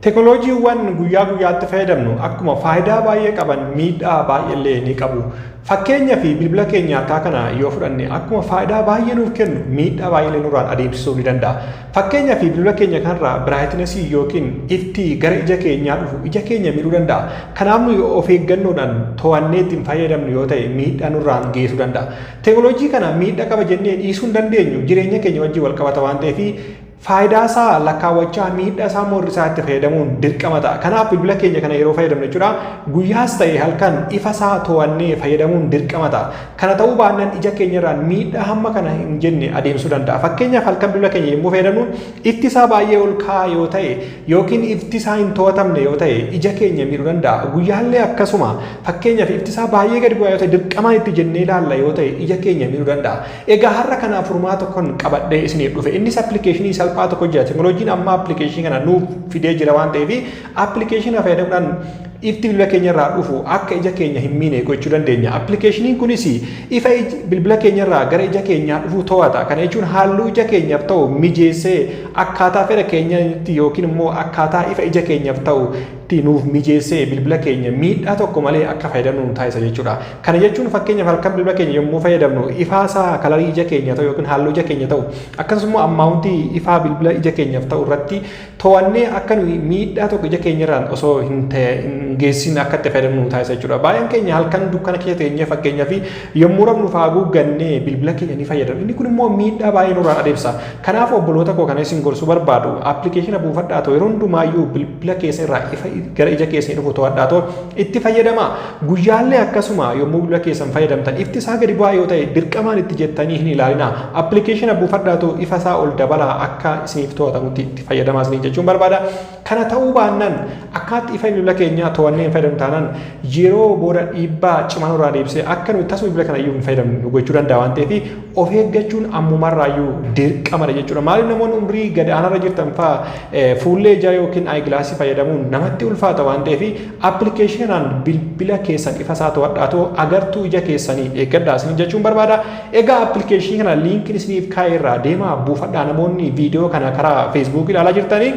Teknooloojiiwwan guyyaa guyyaatti fayyadamnu akkuma faayidaa baay'ee qaban miidhaa baay'eellee ni qabu. Fakkeenyaaf bilbila keenya harkaa kana yoo fudhanne akkuma faayidaa baay'ee nuuf kennu miidhaa baay'ee nurraan adeemsisuu ni danda'a. Fakkeenyaaf bilbila keenya kanarraa biraayitnesii yookiin ifti gara ija keenyaa dhufu ija keenya miidhuu danda'a. Kanaaf nu of eeggannoodhaan to'annee ittiin fayyadamnu yoo ta'e miidhaa nurraan geessuu danda'a. Teknooloojii kana miidhaa qaba jennee dhiisuu hin dandeenyu jireenya keenya wajjin wal qabata waan ta'eef faayidaa isaa lakkaawwachaa miidhaa isaa morri isaatti fayyadamuun dirqama ta'a. Kanaaf bilbila keenya kana yeroo fayyadamnu jechuudha guyyaas ta'e halkan ifa isaa to'annee fayyadamuun dirqama ta'a. Kana ta'uu baannaan ija keenyarraan miidhaa hamma kana hin jenne adeemsuu danda'a. Fakkeenyaaf halkan bilbila keenya yommuu fayyadamnu ifti isaa baay'ee ol ka'aa yoo ta'e yookiin ifti isaa hin to'atamne yoo ta'e ija keenya miidhuu danda'a. Guyyaallee akkasuma fakkeenyaaf ifti isaa baay'ee gadi bu'aa yoo ta'e dirqamaan itti jennee ilaalla yoo ta'e ija keenya miidhuu danda'a. Egaa har'a kanaaf furmaata tokkoon qabadhee isiniif dhufe innis appilikeeshinii salphaa tokko jira. Teknooloojiin amma appilikeeshinii kana nuuf fidee jira waan ta'eef appilikeeshinii fayyadamuudhaan ifti bilbila keenyarraa dhufu akka ija keenya hin miine gochuu dandeenya. Appilikeeshiniin kunis ifa bilbila keenyarraa gara ija keenyaa dhufu to'ata. Kana jechuun halluu ija keenyaaf ta'u mijeessee akkaataa fedha keenyaatti yookiin immoo akkaataa ifa ija keenyaaf ta'u nuuf mijeessee bilbila keenya miidhaa tokko malee akka fayyadamnu nu taasisa jechuudha. Kana jechuun fakkeenyaaf halkan bilbila keenya yommuu fayyadamnu ifaasaa kalarii ija keenya ta'u yookiin halluu ija keenya ta'u akkasumas ammaawuntii ifaa bilbila ija keenyaaf ta'u irratti to'annee akka nuyi miidhaa tokko ija keenyarraan osoo hin geessin akka itti fayyadamnu nu taasisa jechuudha. Baay'een keenya halkan dukkana keessa teenyee fakkeenyaaf yommuu rafnu faaguu gannee bilbila keenya ni fayyadamu. Inni kun immoo miidhaa baay'ee nurraan adeemsa. Kanaaf obboloota koo kana isin gorsuu barbaadu appilikeeshina buufadhaa ta'u yeroo hundumaayyuu bilbila keessa irraa ifa gara ija keessanii dhufu to'adhaatoo itti fayyadama. Guyyaallee akkasuma yommuu bilbila keessan fayyadamtan ifti isaa gadi bu'aa yoo ta'e dirqamaan itti jettanii hin ilaalina. Appilikeeshina buufadhaatoo ifa isaa ol dabalaa akka isiniif to'atamutti itti fayyadamaa isiniin jechuun barbaada. Kana ta'uu baannaan akkaatti ifa bilbila keenyaa to'annee hin fayyadamnu taanaan yeroo booda dhiibbaa cimaa nurraa deebisee akka nuyi tasuma bilbila kana iyyuu hin fayyadamnu gochuu danda'a waan ta'eef of eeggachuun ammumarraayyuu dirqamadha jechuudha. Maaliif namoonni umrii gad aanarra jirtan fa'aa fuullee ijaa yookiin aayigilaasii fayyadamuun namatti ulfaata waan ta'eef appilikeeshinaan bilbila keessan ifa isaa to'adhaatoo agartuu ija keessanii eeggadhaa isiniin jechuun barbaada. Egaa appilikeeshinii kana liinkiin isiniif kaa'ee irraa deemaa buufadhaa. Namoonni viidiyoo kana karaa feesbuukii ilaalaa jirtanii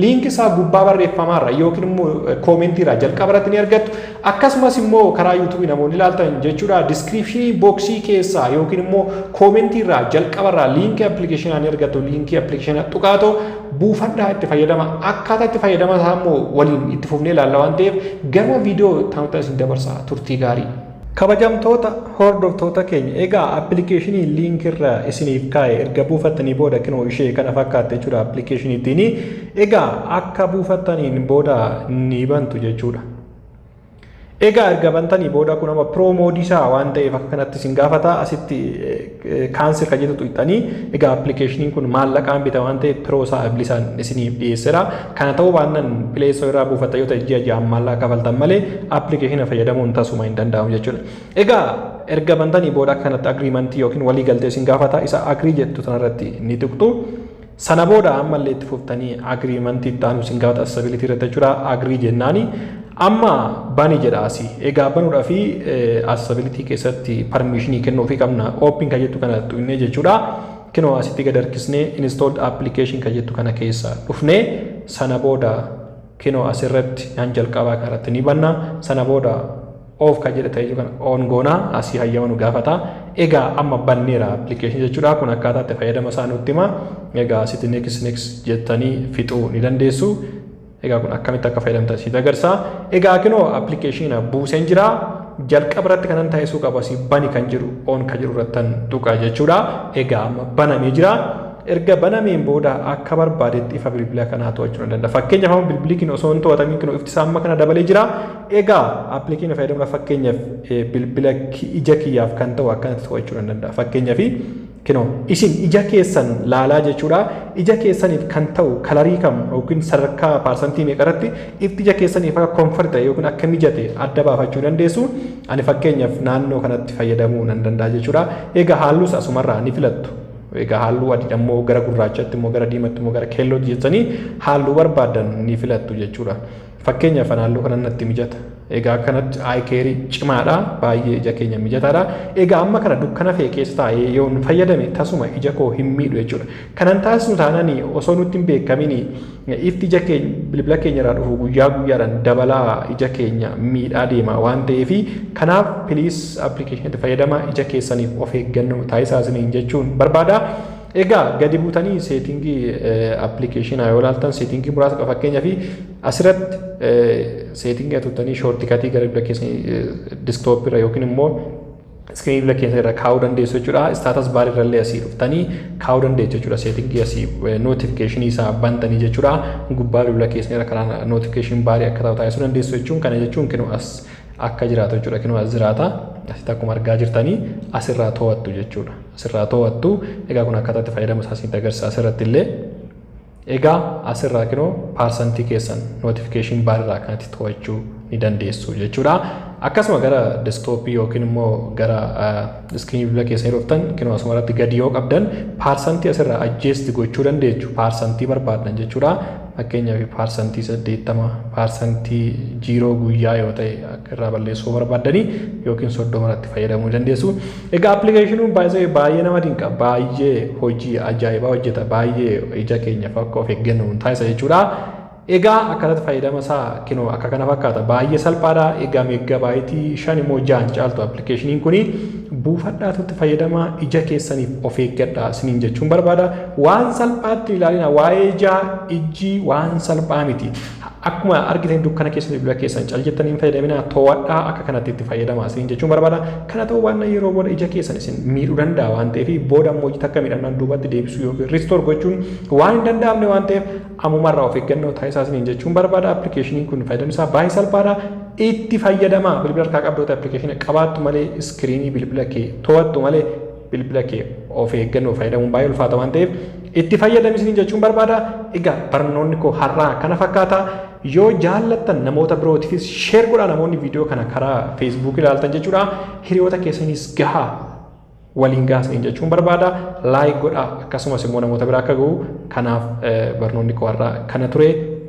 liinkii isaa gubbaa barreeffamaarra yookiin immoo koomentiirra jalqaba irratti ni argattu. Akkasumas immoo karaa yuutuubii namoonni ilaaltan jechuudha diskiripshinii booksii keessaa yookiin immoo koomentiirra jalqabarraa liinkii appilikeeshinaa ni argattu. Liinkii appilikeeshinaa tuqaatoo buufadhaa itti fayyadama. Akkaataa itti fayyadama isaa immoo waliin itti fufnee ilaalla waan ta'eef gama viidiyoo taa'uutaan isin dabarsa turtii gaarii. Kabajamtoota hordoftoota keenya egaa appilikeeshinii liinkirra isiniif kaa'e erga buufattanii booda kinoo ishee kana fakkaate jechuudha appilikeeshiniitiin egaa akka buufattaniin booda ni bantu jechuudha. Egaa erga bantanii booda kun amma pro moodii isaa waan ta'eef akka kanatti isin gaafata asitti kaansel kan jettu tuqxanii egaa appilikeeshiniin kun maallaqaan bita waan ta'eef pro isaa bilisaan isiniif dhiyeessera. Kana ta'uu baannaan pileessoo irraa buufatta yoo ta'e ji'a ji'aan maallaqa kafaltan malee appilikeeshina fayyadamuun tasuma hin danda'amu jechuudha. Egaa erga bantanii booda akka kanatti agriimantii yookiin walii galtee isin gaafata isa agrii jettu sanarratti ni tuqxu. Sana booda ammallee itti fuftanii agriimantii itti aanu isin gaafata asabilitii irratti jechuudha agrii jennaani. Amma bani jedha asii egaa banuudhaa fi asabilitii keessatti parmiishinii kennuufii qabna ooppiin kan jettu kana tuqnee jechuudha. Kinoo asitti gad harkisnee installed application kan jettu kana keessa dhufnee sana booda kinoo asirratti naan jalqabaa kanarratti ni banna. Sana booda of kan jedhe ta'ee kan on goona asii hayyama nu gaafata. Egaa amma banneera application jechuudha. Kun akkaataa itti fayyadama isaa nutti hima. Egaa asitti next jettanii fixuu ni dandeessu. Egaa kun akkamitti akka fayyadamtan sitti agarsiisa. Egaa kinoo appilikeeshina buuseen jira. Jalqaba irratti kanan taasisuu qaba si bani kan jiru on kan jiru irrattan tuqa jechuudha. Egaa amma banamee jira. Erga banameen booda akka barbaadetti ifa bilbila kanaa to'achuu danda'a. Fakkeenyaaf amma bilbilli kun osoo hin to'atamin kinoo ifti isaa amma kana dabalee jira. Egaa appilikeeshina fayyadamuudhaaf fakkeenyaaf bilbila ija kiyyaaf kan ta'u akkanatti to'achuu danda'a. Fakkeenyaaf kinoo isin ija keessan laalaa jechuudha. Ija keessaniif kan ta'u kalarii kam yookiin sadarkaa paarsantii meeqarratti ifti ija keessaniif akka komfort ta'e yookiin akka mijate adda baafachuu dandeessu. Ani fakkeenyaaf naannoo kanatti fayyadamuu nan danda'a jechuudha. Egaa halluus asumarraa ni filattu. Egaa halluu adii immoo gara gurraachaatti immoo gara diimaatti immoo gara keellootti jettanii halluu barbaadan ni filattu jechuudha. Fakkeenyaaf naannoo kana natti mijata. Egaa kanatti aayikeerii cimaadha baay'ee ija keenya mijataadha. Egaa amma kana dukkana fee keessa taa'ee yoo hin fayyadame tasuma ija koo hin miidhu jechuudha. Kanan taasisnu taanani osoo nutti hin beekamini ifti ija keenya bilbila keenya irraa dhufu guyyaa guyyaadhaan dabalaa ija keenya miidhaa deema waan ta'eef kanaaf piliis appilikeeshiniitti fayyadama ija keessaniif of eeggannoo taasisaa isiniin jechuun barbaada. Egaa gadi buutanii seetingii appilikeeshinaa yoo ilaaltan seetingii muraasa qaba fakkeenyaaf asirratti seetingii tuttanii shoortikatii gara bilbila keessanii diskitooppii irra yookiin immoo iskiriinii bilbila keessanii irra kaa'uu dandeessu jechuudha. Staatas baarii irrallee asii dhuftanii kaa'uu dandeessu jechuudha. Seetingii asii nootifikeeshinii isaa bantanii jechuudha. Gubbaa bilbila keessanii irra karaa nootifikeeshinii baarii akka ta'u taasisuu dandeessu jechuun kana jechuun kinuu as akka jiraatu jechuudha. Kinuu as jiraata. Asitti akkuma argaa jirtanii asirraa to'attu jechuudha. Asirraa to'attu egaa kun akkataatti fayyadamu isaasitti agarsiisa asirratti illee egaa asirraa kinoo paarsantii keessan nootifikeeshinii baarirraa kanatti to'achuu ni dandeessu jechuudha. Akkasuma gara desktooppii yookiin immoo gara iskiriinii bilbila keessanii dhuftan kinoo asuma irratti gadi yoo qabdan paarsantii asirraa ajjeesti gochuu dandeessu paarsantii barbaadan jechuudha. Fakkeenyaaf paarsantii 80 paarsantii 0 guyyaa yoo ta'e akka irraa balleessuu barbaadanii yookiin 30 irratti fayyadamuu dandeessu. Egaa appilikeeshiniin baay'ee nama dinqa baay'ee hojii ajaa'ibaa hojjeta baay'ee ija keenyaaf akka of eeggannoo taasisa jechuudha. Egaa akkanatti fayyadama isaa kinoo akka kana fakkaata baay'ee salphaadha. Egaa meeggabaayitii 5 immoo 6 caaltu appilikeeshiniin kuni buufadhaatutti fayyadama ija keessaniif of eeggadhaa isiniin jechuun barbaada. Waan salphaatti ilaalina waa'ee ijaa ijji waan salphaa miti. Akkuma argitan dukkana keessatti bilbila keessan cal jettanii hin fayyadaminaa to'adhaa akka kanatti itti fayyadamaa isiniin jechuun barbaada. Kana ta'uu waan yeroo booda ija keessan isin miidhuu danda'a waan ta'eef booda immoo hojii takka miidhamnaan duubatti deebisuu yookiin ristoor gochuun waan hin danda'amne waan ta'eef ammumarraa of eeggannoo taasisaa isiniin jechuun barbaada. Appilikeeshiniin kun fayyadamni isaa baay'ee salphaadha. Itti fayyadamaa bilbila harkaa qabdoota appilikeeshinii qabaattu malee iskiriinii bilbila kee to'attu malee bilbila kee of eeggannoo fayyadamuun baay'ee ulfaata waan ta'eef itti fayyadami isiniin jechuun barbaada. Egaa barnoonni koo har'aa kana fakkaata. Yoo jaallattan namoota birootiifis sheer godhaa namoonni viidiyoo kana karaa feesbuukii ilaaltan jechuudha. Hiriyoota keessanis gahaa waliin gaasaniin jechuun barbaada. Laayik godhaa akkasumas immoo namoota biraa akka ga'u kanaaf barnoonni koo har'aa kana ture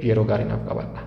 yeroo gaarii naaf qabaadha.